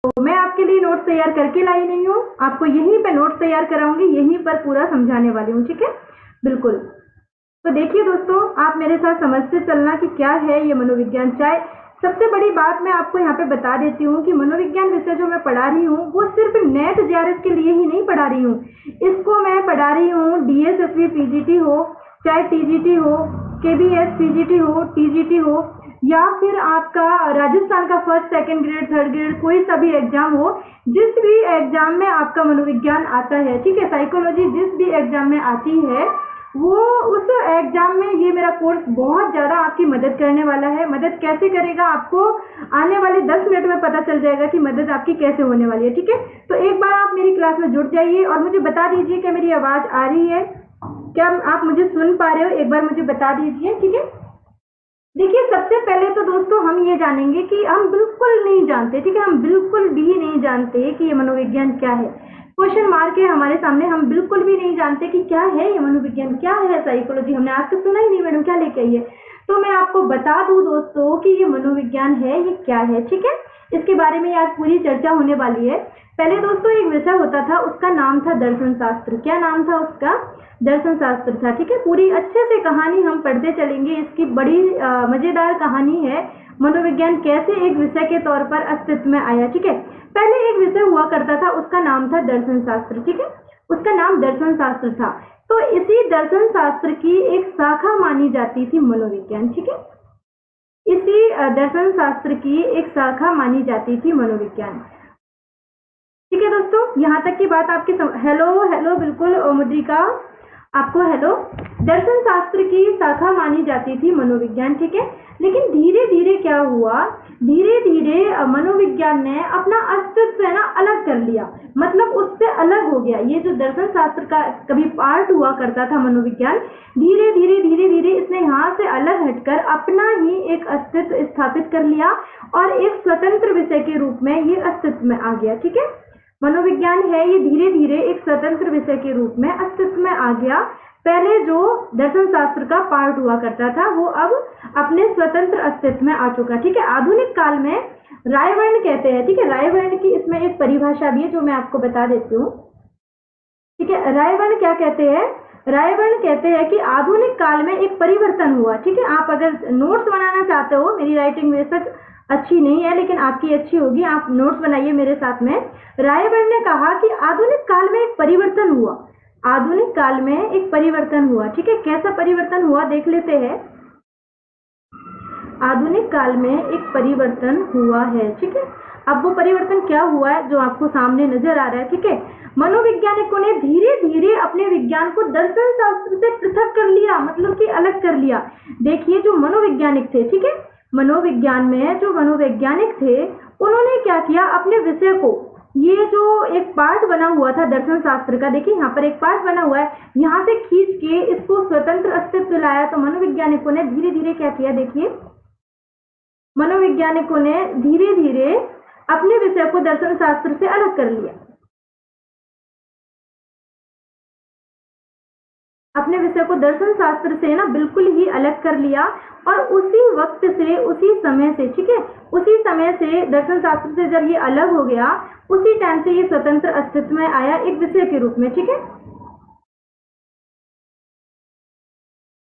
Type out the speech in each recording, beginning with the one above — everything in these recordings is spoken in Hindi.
मैं आपके लिए नोट्स तैयार करके लाई नहीं हूँ, आपको यहीं पे नोट्स तैयार कराऊंगी, यहीं पर पूरा समझाने वाली हूँ, ठीक है, बिल्कुल। तो देखिए दोस्तों, आप मेरे साथ समझते चलना कि क्या है ये मनोविज्ञान। चाहे सबसे बड़ी बात मैं आपको यहाँ पे बता देती हूँ कि मनोविज्ञान विषय जो मैं पढ़ा रही हूँ वो सिर्फ नेट जेआरएफ के लिए ही नहीं पढ़ा रही हूँ, इसको मैं पढ़ा रही हूँ डीएसएसबी पीजीटी हो, चाहे टीजीटी हो, केबीएस पीजीटी हो, टीजीटी हो, या फिर आपका राजस्थान का first second grade third grade कोई सा भी एग्जाम हो, जिस भी एग्जाम में आपका मनोविज्ञान आता है, ठीक है, साइकोलॉजी जिस भी एग्जाम में आती है, वो उस एग्जाम में ये मेरा कोर्स बहुत ज़्यादा आपकी मदद करने वाला है। मदद कैसे करेगा आपको आने वाले 10 मिनट में पता चल जाएगा कि मदद आपकी कैसे होने वाली है, ठीक है। तो एक बार आप मेरी क्लास में जुड़ जाइए और मुझे बता दीजिए कि मेरी आवाज़ आ रही है, क्या आप मुझे सुन पा रहे हो, एक बार मुझे बता दीजिए, ठीक है। देखिए सबसे पहले तो दोस्तों हम ये जानेंगे कि हम बिल्कुल नहीं जानते, ठीक है, हम बिल्कुल भी नहीं जानते कि ये मनोविज्ञान क्या है। क्वेश्चन मार्क है हमारे सामने, हम बिल्कुल भी नहीं जानते कि क्या है ये मनोविज्ञान, क्या है साइकोलॉजी, हमने आज तक सुना ही नहीं, मैडम क्या लेके आई है। तो मैं आपको बता दूं दोस्तों कि ये मनोविज्ञान है, ये क्या है, ठीक है, इसके बारे में आज पूरी चर्चा होने वाली है। पहले दोस्तों एक विषय होता था, उसका नाम था दर्शन शास्त्र। क्या नाम था उसका? दर्शन शास्त्र था, ठीक है। पूरी अच्छे से कहानी हम पढ़ते चलेंगे, इसकी बड़ी मजेदार कहानी है, मनोविज्ञान कैसे एक विषय के तौर पर अस्तित्व में आया, ठीक है। पहले एक विषय हुआ करता था, उसका नाम था दर्शन शास्त्र, ठीक है, उसका नाम दर्शन शास्त्र था। तो इसी दर्शन शास्त्र की एक शाखा मानी जाती थी मनोविज्ञान, ठीक है, इसी दर्शन शास्त्र की एक शाखा मानी जाती थी मनोविज्ञान, ठीक है दोस्तों। यहाँ तक की बात आपकी हेलो बिल्कुल मुद्रिका, आपको हेलो। दर्शन शास्त्र की शाखा मानी जाती थी मनोविज्ञान, ठीक है। लेकिन धीरे धीरे क्या हुआ, धीरे धीरे मनोविज्ञान ने अपना अस्तित्व है ना अलग कर लिया, मतलब उससे अलग हो गया। ये जो दर्शन शास्त्र का कभी पार्ट हुआ करता था मनोविज्ञान, धीरे धीरे इसने यहाँ से अलग हटकर अपना ही एक अस्तित्व स्थापित कर लिया और एक स्वतंत्र विषय के रूप में ये अस्तित्व में आ गया, ठीक है। मनोविज्ञान है ये धीरे धीरे एक स्वतंत्र विषय के रूप में अस्तित्व में आ गया। पहले जो दर्शन शास्त्र का पार्ट हुआ करता था वो अब अपने स्वतंत्र अस्तित्व में आ चुका, ठीक है। आधुनिक काल में रायवर्ण कहते हैं, ठीक है, रायवर्ण की इसमें एक परिभाषा भी है जो मैं आपको बता देती हूँ, ठीक है। रायवर्ण क्या कहते हैं? रायवर्ण कहते हैं कि आधुनिक काल में एक परिवर्तन हुआ, ठीक है। आप अगर नोट्स बनाना चाहते हो, मेरी राइटिंग बेशक अच्छी नहीं है लेकिन आपकी अच्छी होगी, आप नोट्स बनाइए मेरे साथ में। रायवर्ण ने कहा कि आधुनिक काल में एक परिवर्तन हुआ, आधुनिक काल में एक परिवर्तन हुआ, ठीक है। कैसा परिवर्तन हुआ देख लेते हैं। आधुनिक काल में एक परिवर्तन हुआ है, ठीक है। अब वो परिवर्तन क्या हुआ है जो आपको सामने नजर आ रहा है, ठीक है। मनोवैज्ञानिकों ने धीरे धीरे अपने विज्ञान को दर्शन शास्त्र से पृथक कर लिया, मतलब कि अलग कर लिया। देखिए जो मनोवैज्ञानिक थे, ठीक है, मनोविज्ञान में जो मनोवैज्ञानिक थे उन्होंने क्या किया, अपने विषय को, ये जो एक पार्ट बना हुआ था दर्शन शास्त्र का, देखिए यहाँ पर एक पार्ट बना हुआ है, यहाँ से खींच के इसको स्वतंत्र अस्तित्व लाया। तो मनोवैज्ञानिकों ने धीरे धीरे क्या किया, देखिए मनोवैज्ञानिकों ने धीरे धीरे अपने विषय को दर्शन शास्त्र से अलग कर लिया, अपने विषय को दर्शन शास्त्र से ना बिल्कुल ही अलग कर लिया। और उसी वक्त से, उसी समय से, ठीक है, उसी समय से दर्शन शास्त्र से जब ये अलग हो गया, उसी टाइम से ये स्वतंत्र अस्तित्व में आया एक विषय के रूप में, ठीक है।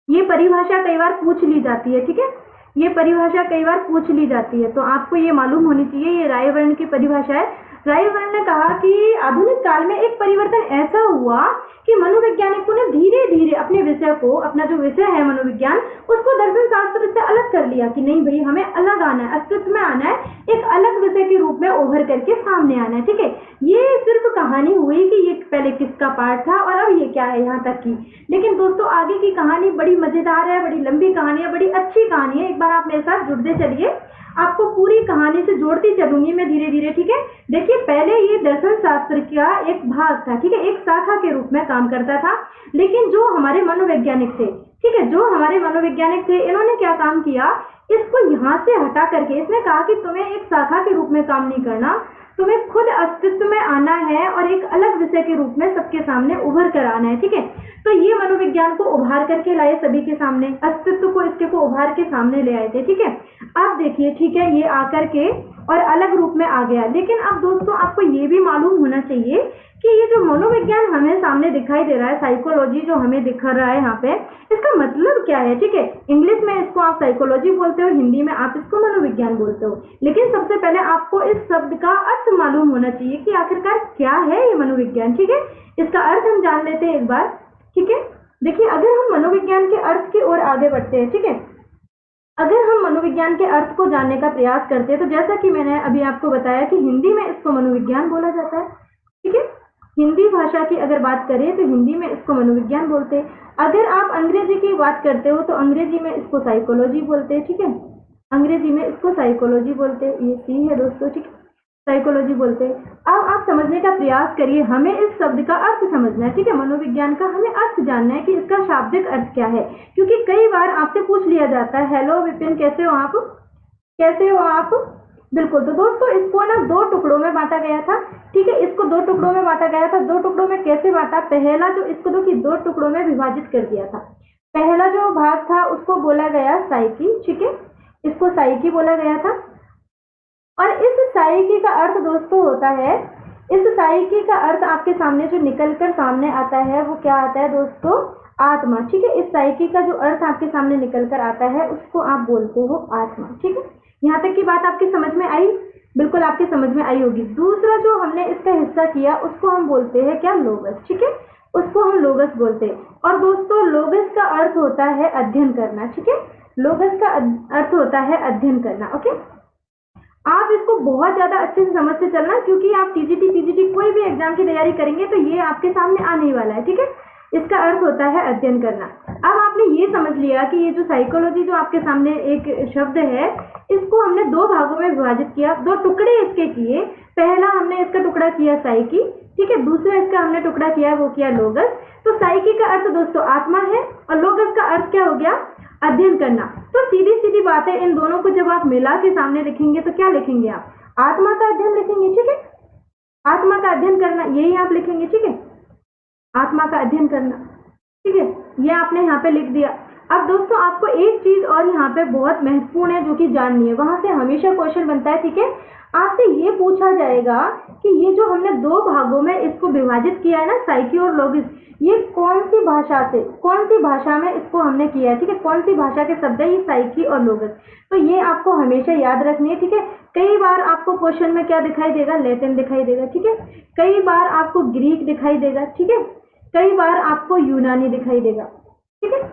ये परिभाषा कई बार पूछ ली जाती है, ठीक है, ये परिभाषा कई बार पूछ ली जाती है, तो आपको ये मालूम होनी चाहिए, ये रायवर्ण की परिभाषा है। रायवर्ण ने कहा कि आधुनिक काल में एक परिवर्तन ऐसा हुआ कि मनोवैज्ञानिकों ने धीरे धीरे अपने विषय को, अपना जो विषय है मनोविज्ञान, उसको दर्शन शास्त्र से अलग कर लिया कि नहीं भाई हमें अलग आना है, अस्तित्व में आना है, एक अलग विषय के रूप में उभर करके सामने आना है, ठीक है। ये सिर्फ कहानी हुई कि ये पहले किसका पार्ट था और अब ये क्या है यहाँ तक की। लेकिन दोस्तों आगे की कहानी बड़ी मजेदार है, बड़ी लंबी कहानी है, बड़ी अच्छी कहानी है। एक बार आप मेरे साथ जुड़ते चलिए, आपको पूरी कहानी से जोड़ती चलूंगी मैं धीरे धीरे, ठीक है। देखिए पहले ये दर्शन शास्त्र का एक भाग था, ठीक है, एक शाखा के रूप में काम करता था। लेकिन जो हमारे मनोवैज्ञानिक थे, ठीक है, जो हमारे मनोवैज्ञानिक थे, इन्होंने क्या काम किया, इसको यहाँ से हटा करके इसने कहा कि तुम्हें एक शाखा के रूप में काम नहीं करना, तुम्हें खुद अस्तित्व में आना है और एक अलग विषय के रूप में सबके सामने उभर कर आना है, ठीक है। तो ये मनोविज्ञान को उभार करके लाए सभी के सामने, अस्तित्व को इसके को उभार के सामने ले आए थे। ठीक है, अब देखिए, ठीक है, ये आकर के और अलग रूप में आ गया। लेकिन अब दोस्तों आपको ये भी मालूम होना चाहिए कि ये जो मनोविज्ञान हमें सामने दिखाई दे रहा है, साइकोलॉजी जो हमें दिख रहा है यहाँ पे, इसका मतलब क्या है। ठीक है, इंग्लिश में इसको आप साइकोलॉजी बोलते हो, हिंदी में आप इसको मनोविज्ञान बोलते हो। लेकिन सबसे पहले आपको इस शब्द का अर्थ मालूम होना चाहिए कि आखिरकार क्या है ये मनोविज्ञान। ठीक है, इसका अर्थ हम जान लेते हैं एक बार। ठीक है, देखिए, अगर हम मनोविज्ञान के अर्थ की ओर आगे बढ़ते हैं, ठीक है, अगर हम मनोविज्ञान के अर्थ को जानने का प्रयास करते हैं, तो जैसा कि मैंने अभी आपको बताया कि हिंदी में इसको मनोविज्ञान बोला जाता है। ठीक है, हिंदी भाषा की अगर बात करें तो हिंदी में इसको मनोविज्ञान बोलते हैं। अगर आप अंग्रेजी की बात करते हो तो अंग्रेजी में इसको साइकोलॉजी बोलते हैं। ठीक है, अंग्रेजी में इसको साइकोलॉजी बोलते हैं। ये सी है दोस्तों, ठीक है, साइकोलॉजी बोलते हैं। अब आप समझने का प्रयास करिए, हमें इस शब्द का अर्थ समझना है। ठीक है, मनोविज्ञान का हमें अर्थ जानना है कि इसका शाब्दिक अर्थ क्या है, क्योंकि कई बार आपसे पूछ लिया जाता है, हेलो विपिन, कैसे हो आप, कैसे हो आप। बिल्कुल, तो दोस्तों इसको ना दो टुकड़ों में बांटा गया था। ठीक है, इसको दो टुकड़ों में बांटा गया था। दो टुकड़ों में कैसे बांटा, पहला जो इसको दो टुकड़ों में विभाजित कर दिया था। पहला जो भाग था उसको बोला गया साइकी। ठीक है, इसको साइकी बोला गया था। और इस साइकी का अर्थ दोस्तों होता है, इस साइकी का अर्थ आपके सामने जो निकल कर सामने आता है वो क्या आता है दोस्तों, आत्मा। ठीक है, इस साइकी का जो अर्थ आपके सामने निकल कर आता है उसको आप बोलते हो आत्मा। ठीक है, यहाँ तक की बात आपकी समझ में आई, बिल्कुल आपकी समझ में आई होगी। दूसरा जो हमने इसका हिस्सा किया उसको हम बोलते हैं क्या, लोगस। ठीक है, उसको हम लोगस बोलते हैं। और दोस्तों लोगस का अर्थ होता है अध्ययन करना। ठीक है, लोगस का अर्थ होता है अध्ययन करना। ओके, आप इसको बहुत ज्यादा अच्छे से समझते चलना, क्योंकि आप टीजीटी पीजीटी कोई भी एग्जाम की तैयारी करेंगे तो ये आपके सामने आने ही वाला है। ठीक है, इसका अर्थ होता है अध्ययन करना। अब आपने ये समझ लिया कि ये जो साइकोलॉजी जो आपके सामने एक शब्द है, इसको हमने दो भागों में विभाजित किया, दो टुकड़े इसके किए। पहला हमने इसका टुकड़ा किया साइकी। ठीक है, दूसरा इसका हमने टुकड़ा किया वो किया लोगस। तो साइकी का अर्थ दोस्तों आत्मा है और लोगस का अर्थ क्या हो गया, अध्ययन करना। तो सीधी सीधी बात है, इन दोनों को जब आप मिला के सामने लिखेंगे तो क्या लिखेंगे आप, आत्मा का अध्ययन लिखेंगे। ठीक है, आत्मा का अध्ययन करना, यही आप लिखेंगे। ठीक है, आत्मा का अध्ययन करना। ठीक है, ये आपने यहाँ पे लिख दिया। अब दोस्तों आपको एक चीज और यहाँ पे बहुत महत्वपूर्ण है जो कि जाननी है, वहां से हमेशा क्वेश्चन बनता है। ठीक है, आपसे ये पूछा जाएगा कि ये जो हमने दो भागों में इसको विभाजित किया है ना, साइकी और लोगिस, ये कौन सी भाषा से, कौन सी भाषा में इसको हमने किया है। ठीक है, कौन सी भाषा के शब्द है ये साइकी और लोगस, तो ये आपको हमेशा याद रखनी है। ठीक है, कई बार आपको क्वेश्चन में क्या दिखाई देगा, लैटिन दिखाई देगा। ठीक है, कई बार आपको ग्रीक दिखाई देगा। ठीक है, कई बार आपको यूनानी दिखाई देगा। ठीक है,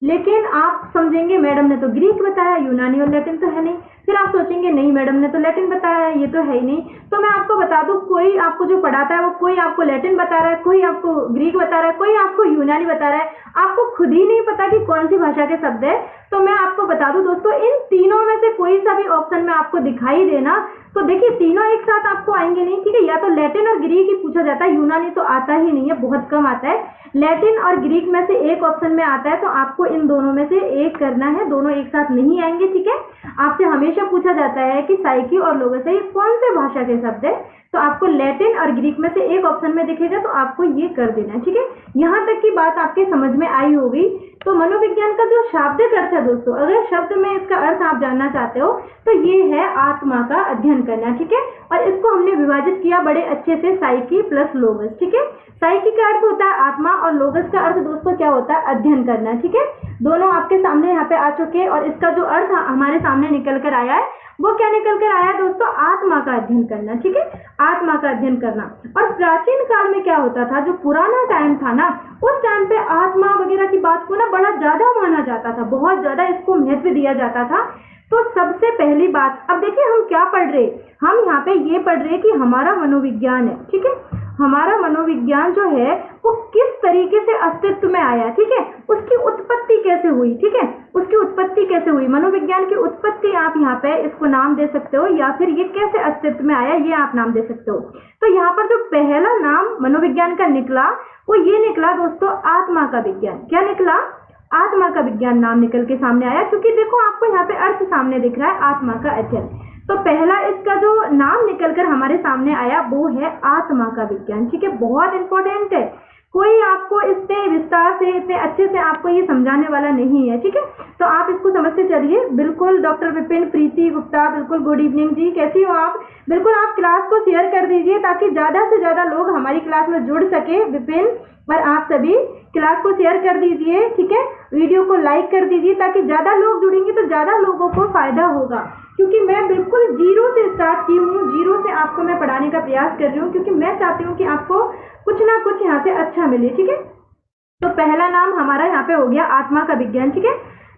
लेकिन आप समझेंगे मैडम ने तो ग्रीक बताया, यूनानी और लैटिन तो है नहीं। फिर आप सोचेंगे नहीं मैडम ने तो लैटिन बताया, ये तो है ही नहीं। तो मैं आपको बता दूं, कोई आपको जो पढ़ाता है वो कोई आपको लैटिन बता रहा है, कोई आपको ग्रीक बता रहा है, कोई आपको यूनानी बता रहा है, आपको खुद ही नहीं पता कि कौन सी भाषा के शब्द है। तो मैं आपको बता दूं दोस्तों, इन तीनों में से कोई सा भी ऑप्शन में आपको दिखाई देना, तो देखिए तीनों एक साथ आपको आएंगे नहीं। ठीक है, या तो लैटिन और ग्रीक ही पूछा जाता है, यूनानी तो आता ही नहीं है, बहुत कम आता है। लैटिन और ग्रीक में से एक ऑप्शन में आता है, तो आपको इन दोनों में से एक करना है, दोनों एक साथ नहीं आएंगे। ठीक है, आपसे हमेशा पूछा जाता है कि साइकी और लोगस है ये कौन से भाषा के शब्द है, तो आपको लैटिन और ग्रीक में से एक ऑप्शन में दिखेगा, तो आपको ये कर देना है। ठीक है, यहाँ तक की बात आपके समझ में आई होगी। तो मनोविज्ञान का जो शाब्दिक अर्थ है दोस्तों, अगर शब्द में इसका अर्थ आप जानना चाहते हो तो ये है आत्मा का अध्ययन करना। ठीक है, और इसको हमने विभाजित किया बड़े अच्छे से, साइकी प्लस लोगस। ठीक है, साइकी का अर्थ होता है आत्मा और लोगस का अर्थ दोस्तों क्या होता है, अध्ययन करना। ठीक है, दोनों आपके सामने यहाँ पे आ चुके हैं और इसका जो अर्थ हमारे सामने निकल कर आया है वो क्या निकल कर आया दोस्तों, आत्मा का अध्ययन करना। ठीक है, आत्मा का अध्ययन करना। और प्राचीन काल में क्या होता था, जो पुराना टाइम था ना, उस टाइम पे आत्मा वगैरह की बात को ना बड़ा ज्यादा माना जाता था, बहुत ज्यादा इसको महत्व दिया जाता था। तो सबसे पहली बात, अब देखिए हम क्या पढ़ रहे, हम यहाँ पे ये पढ़ रहे कि हमारा मनोविज्ञान है। ठीक है, हमारा मनोविज्ञान जो है वो किस तरीके से अस्तित्व में आया। ठीक है, उसकी उत्पत्ति कैसे हुई। ठीक है, उसकी उत्पत्ति कैसे हुई, मनोविज्ञान की उत्पत्ति आप यहाँ पे इसको नाम दे सकते हो, या फिर ये कैसे अस्तित्व में आया ये आप नाम दे सकते हो। तो यहाँ पर जो पहला नाम मनोविज्ञान का निकला वो ये निकला दोस्तों, आत्मा का विज्ञान। क्या निकला, आत्मा का विज्ञान नाम निकल के सामने आया, क्योंकि देखो आपको यहाँ पे अर्थ सामने दिख रहा है, आत्मा का अध्ययन। तो पहला इसका जो नाम निकलकर हमारे सामने आया वो है आत्मा का विज्ञान। ठीक है, बहुत इंपॉर्टेंट है, कोई आपको इससे विस्तार से इतने अच्छे से आपको ये समझाने वाला नहीं है, ठीक है। तो आप इसको समझते चलिए। बिल्कुल डॉक्टर विपिन, प्रीति गुप्ता, बिल्कुल गुड इवनिंग जी, कैसी हो आप? बिल्कुल आप क्लास को शेयर कर दीजिए ताकि ज़्यादा से ज़्यादा लोग हमारी क्लास में जुड़ सके। विपिन और आप सभी क्लास को शेयर कर दीजिए, ठीक है। वीडियो को लाइक कर दीजिए ताकि ज़्यादा लोग जुड़ेंगे तो ज़्यादा लोगों को फायदा होगा, क्योंकि मैं बिल्कुल जीरो से स्टार्ट की हूँ, जीरो से आपको मैं पढ़ाने का प्रयास कर रही हूँ, क्योंकि मैं चाहती हूँ कि आपको कुछ ना कुछ यहाँ से अच्छा मिले, ठीक है। तो पहला नाम हमारा यहाँ पे हो गया आत्मा का विज्ञान, ठीक है।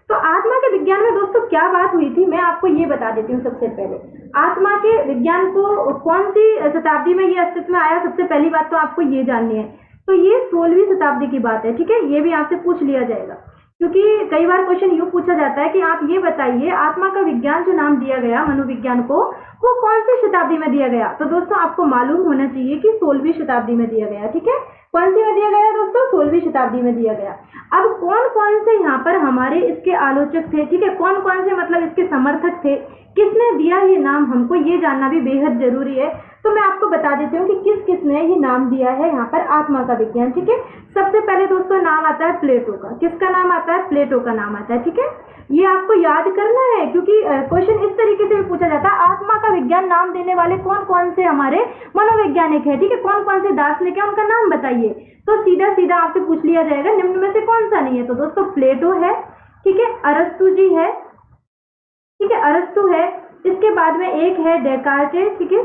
तो आत्मा के विज्ञान में दोस्तों क्या बात हुई थी, मैं आपको ये बता देती हूँ। सबसे पहले आत्मा के विज्ञान को कौन सी शताब्दी में ये अस्तित्व में आया, सबसे पहली बात तो आपको ये जाननी है। तो ये 16वीं शताब्दी की बात है, ठीक है। ये भी आपसे पूछ लिया जाएगा, क्योंकि कई बार क्वेश्चन यूँ पूछा जाता है कि आप ये बताइए आत्मा का विज्ञान जो नाम दिया गया मनोविज्ञान को, वो कौन सी शताब्दी में दिया गया। तो दोस्तों आपको मालूम होना चाहिए कि 16वीं शताब्दी में दिया गया, ठीक है। कौन सी में दिया गया दोस्तों? 16वीं शताब्दी में दिया गया। अब कौन कौन से यहाँ पर हमारे इसके आलोचक थे, ठीक है, कौन कौन से मतलब इसके समर्थक थे, किसने दिया ये नाम, हमको ये जानना भी बेहद जरूरी है। तो मैं आपको बता देती हूँ कि किस किसने ये नाम दिया है यहाँ पर आत्मा का विज्ञान, ठीक है। सबसे पहले दोस्तों नाम आता है प्लेटो का। किसका नाम आता है? प्लेटो का नाम आता है, ठीक है। ये आपको याद करना है, क्योंकि क्वेश्चन इस तरीके से भी पूछा जाता है, आत्मा का विज्ञान नाम देने वाले कौन कौन से हमारे मनोवैज्ञानिक है, ठीक है, कौन कौन से दार्शनिक है, उनका नाम बताइए। तो सीधा सीधा आपसे पूछ लिया जाएगा निम्न में से कौन सा नहीं है। तो दोस्तों प्लेटो है, ठीक है, अरस्तु जी है, ठीक है, अरस्तु है। इसके बाद में एक है डेकार्टे, ठीक है,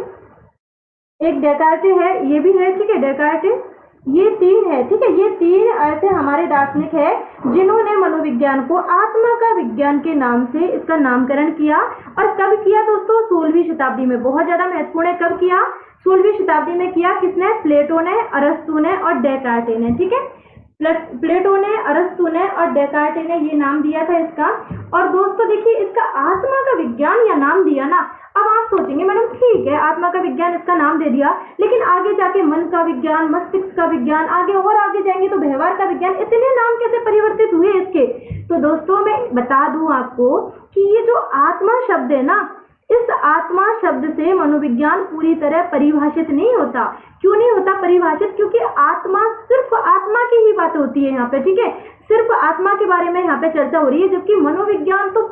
एक डेकार्टे है, ये भी है, ठीक है, डेकार्टे। ये 3 है, ठीक है। ये 3 ऐसे हमारे दार्शनिक है जिन्होंने मनोविज्ञान को आत्मा का विज्ञान के नाम से इसका नामकरण किया। और कब किया दोस्तों? 16वीं शताब्दी में। बहुत ज्यादा महत्वपूर्ण है, कब किया? 16वीं शताब्दी में किया। किसने? प्लेटो ने, अरस्तु ने और डेकार्टे ने, ठीक है। प्लेटो ने, अरस्तु ने और डेकार्टे ने ये नाम दिया था इसका। और दोस्तों देखिए, इसका आत्मा का विज्ञान या नाम दिया ना, अब आप सोचेंगे मैडम ठीक है आत्मा का विज्ञान इसका नाम दे दिया, लेकिन आगे जाके मन का विज्ञान, मस्तिष्क का विज्ञान, आगे और आगे जाएंगे तो व्यवहार का विज्ञान, इतने नाम कैसे परिवर्तित हुए इसके। तो दोस्तों मैं बता दूं आपको कि ये जो आत्मा शब्द है ना, इस आत्मा शब्द से मनोविज्ञान पूरी तरह परिभाषित नहीं होता। क्यों नहीं होता परिभाषित? क्योंकि आत्मा, सिर्फ आत्मा की ही बात होती है यहाँ पे, ठीक है, सिर्फ आत्मा के बारे में यहाँ पे चर्चा हो रही है। जबकि मनोविज्ञान तो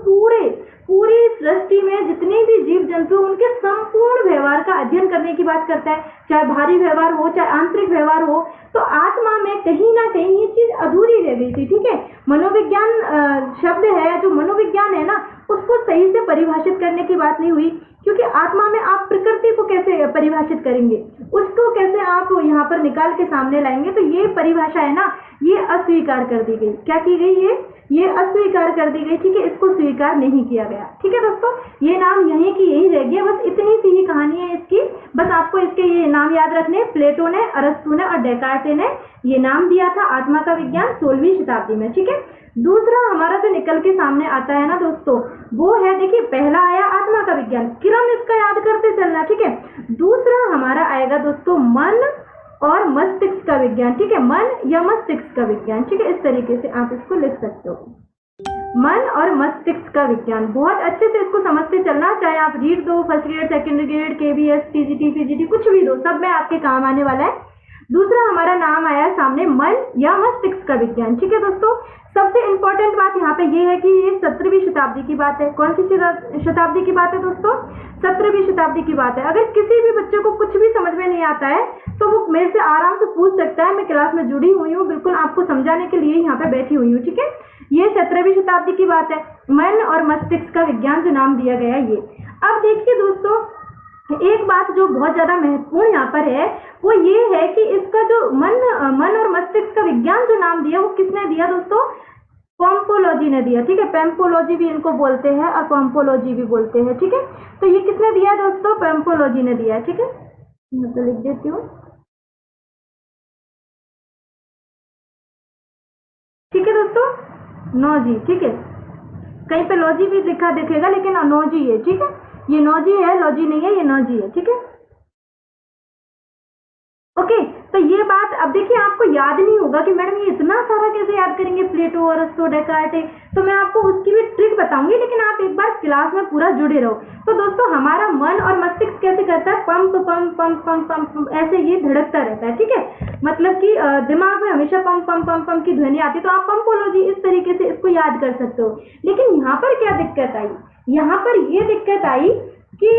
पूरी सृष्टि में जितने भी जीव जंतु उनके संपूर्ण व्यवहार का अध्ययन करने की बात करता है, चाहे बाहरी व्यवहार हो चाहे आंतरिक व्यवहार हो। तो आत्मा में कहीं ना कहीं ये चीज अधूरी रह गई थी, ठीक है। मनोविज्ञान शब्द है, जो मनोविज्ञान है ना, उसको सही से परिभाषित करने की बात नहीं हुई, क्योंकि आत्मा में आप प्रकृति को कैसे परिभाषित करेंगे, उसको कैसे आप यहाँ पर निकाल के सामने लाएंगे। तो ये परिभाषा है ना, ये अस्वीकार कर दी गई। क्या की गई? ये अस्वीकार कर दी गई, ठीक है, इसको स्वीकार नहीं किया गया, ठीक है दोस्तों। ये नाम यहीं की यहीं रह गया, बस इतनी सी ही कहानी है इसकी। बस आपको इसके ये नाम याद रखने, प्लेटो ने, अरस्तु ने और डेकार्टे ने ये नाम दिया था आत्मा का विज्ञान 16वीं शताब्दी में, ठीक है। दूसरा हमारा जो निकल के सामने आता है ना दोस्तों, वो है, देखिए पहला आया आत्मा का विज्ञान, क्रम इसका याद करते चलना, ठीक है। दूसरा हमारा आएगा दोस्तों मन और मस्तिष्क का विज्ञान, ठीक है, मन या मस्तिष्क का विज्ञान, ठीक है, इस तरीके से आप इसको लिख सकते हो, मन और मस्तिष्क का विज्ञान। बहुत अच्छे से इसको समझते चलना, चाहे आप रीड दो, first grade, second grade, KBS, TGT, PGT, कुछ भी दो, सब में आपके काम आने वाला है। दूसरा हमारा नाम आया सामने मन या मस्तिष्क का विज्ञान, ठीक है दोस्तों। सबसे इंपॉर्टेंट बात यहाँ पे ये है कि ये 17वीं शताब्दी की बात है। कौन सी शताब्दी की बात है दोस्तों? 17वीं शताब्दी की बात है। अगर किसी भी बच्चे को कुछ भी समझ में नहीं आता है तो वो मेरे से आराम से पूछ सकता है, मैं क्लास में जुड़ी हुई हूँ, बिल्कुल आपको समझाने के लिए यहाँ पे बैठी हुई हूँ, ठीक है। ये 17वीं शताब्दी की बात है, मन और मस्तिष्क का विज्ञान जो नाम दिया गया ये। अब देखिए दोस्तों, एक बात जो बहुत ज्यादा महत्वपूर्ण यहाँ पर है वो ये है कि इसका जो मन और मस्तिष्क का विज्ञान जो नाम दिया वो किसने दिया दोस्तों? पैम्पोलॉजी ने दिया, ठीक है। पैम्पोलॉजी भी इनको बोलते हैं और पैम्पोलॉजी भी बोलते हैं, ठीक है। तो ये किसने दिया दोस्तों? पैम्पोलॉजी ने दिया, ठीक है। मैं तो लिख देती हूँ, ठीक है दोस्तों, नौजी, ठीक है। कहीं पे लॉजी भी लिखा दिखेगा लेकिन नौजी है, ठीक है। ये नौजी है, लॉजी नहीं है, ये नौजी है, ठीक है। ओके, तो ये बात अब देखिए आपको याद नहीं होगा कि मैडम ये इतना सारा कैसे याद करेंगे, प्लेटो, अरस्तु, डेकार्टे, तो मैं आपको उसकी भी ट्रिक बताऊंगी, लेकिन आप एक बार क्लास में पूरा जुड़े रहो। तो दोस्तों हमारा मन और मस्तिष्क कैसे करता है, pump pump pump pump pump ऐसे ये धड़कता रहता है, ठीक है, मतलब कि दिमाग में हमेशा पंप पंप पंप पंप की ध्वनि आती है, तो आप पंपोलॉजी इस तरीके से इसको याद कर सकते हो। लेकिन यहाँ पर क्या दिक्कत आई, यहाँ पर ये दिक्कत आई कि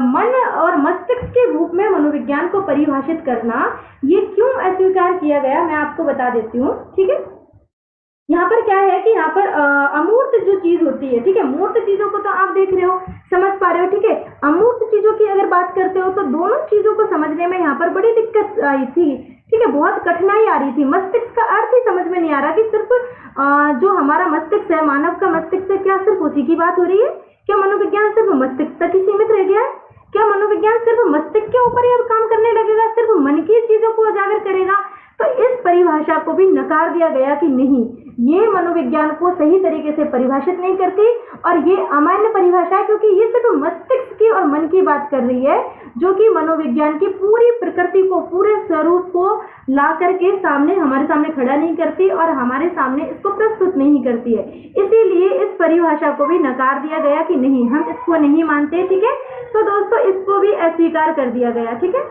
मन और मस्तिष्क के रूप में मनोविज्ञान को परिभाषित करना ये क्यों अस्वीकार किया गया, मैं आपको बता देती हूँ, ठीक है। यहाँ पर क्या है कि यहाँ पर अमूर्त जो चीज होती है, ठीक है, मूर्त चीजों को तो आप देख रहे हो, समझ पा रहे हो, ठीक है, अमूर्त चीजों की अगर बात करते हो तो दोनों चीजों को समझने में यहाँ पर बड़ी दिक्कत आई थी, ठीक है, बहुत कठिनाई आ रही थी। मस्तिष्क का अर्थ ही समझ में नहीं आ रहा कि सिर्फ जो हमारा मस्तिष्क है, मानव का मस्तिष्क है, क्या सिर्फ उसी की बात हो रही है? क्या मनोविज्ञान सिर्फ मस्तिष्क तक ही सीमित रह गया है? क्या मनोविज्ञान सिर्फ मस्तिष्क के ऊपर ही अब काम करने लगेगा, सिर्फ मन की चीजों को उजागर करेगा? तो इस परिभाषा को भी नकार दिया गया कि नहीं, ये मनोविज्ञान को सही तरीके से परिभाषित नहीं करती और ये अमान्य परिभाषा है, क्योंकि ये सिर्फ मस्तिष्क की और मन की बात कर रही है, जो कि मनोविज्ञान की पूरी प्रकृति को, पूरे स्वरूप को ला करके सामने, हमारे सामने खड़ा नहीं करती और हमारे सामने इसको प्रस्तुत नहीं करती है। इसीलिए इस परिभाषा को भी नकार दिया गया कि नहीं, हम इसको नहीं मानते, ठीक है। तो दोस्तों इसको भी अस्वीकार कर दिया गया, ठीक है,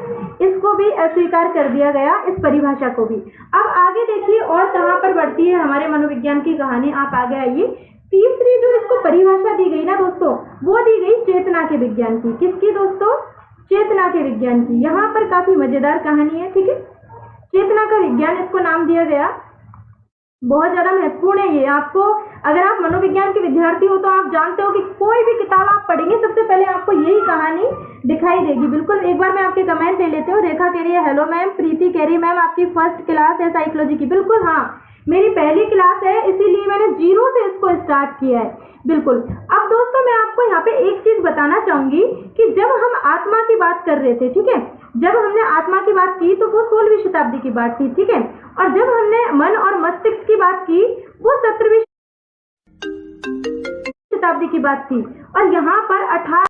इसको भी अस्वीकार कर दिया गया, इस परिभाषा को भी। अब आगे देखिए और कहाँ पर बढ़ती है हमारे मनोविज्ञान की कहानी, आप आगे आइए। तीसरी जो इसको परिभाषा दी गई ना दोस्तों, वो दी गई चेतना के विज्ञान की। किसकी दोस्तों? चेतना के विज्ञान की। यहाँ पर काफी मजेदार कहानी है, ठीक है, चेतना का विज्ञान इसको नाम दिया गया। बहुत ज्यादा महत्वपूर्ण है ये। आपको, अगर आप मनोविज्ञान के विद्यार्थी हो तो आप जानते हो कि कोई भी किताब आप पढ़ेंगे सबसे पहले आपको यही कहानी दिखाई देगी। बिल्कुल, एक बार मैं आपके कमेंट ले लेती हूँ। रेखा कह रही है हेलो मैम, प्रीति कह रही है मैम आपकी फर्स्ट क्लास है साइकोलॉजी की। बिल्कुल हाँ, मेरी पहली क्लास है, इसीलिए मैंने 0 से इसको स्टार्ट किया है। बिल्कुल। अब दोस्तों मैं आपको यहाँ पे एक चीज बताना चाहूंगी कि जब हम आत्मा की बात कर रहे थे, ठीक है, जब हमने आत्मा की बात की तो वो 16वीं शताब्दी की बात थी, ठीक है, और जब हमने मन और मस्तिष्क की बात की वो 17वीं शताब्दी की बात थी, और यहाँ पर 18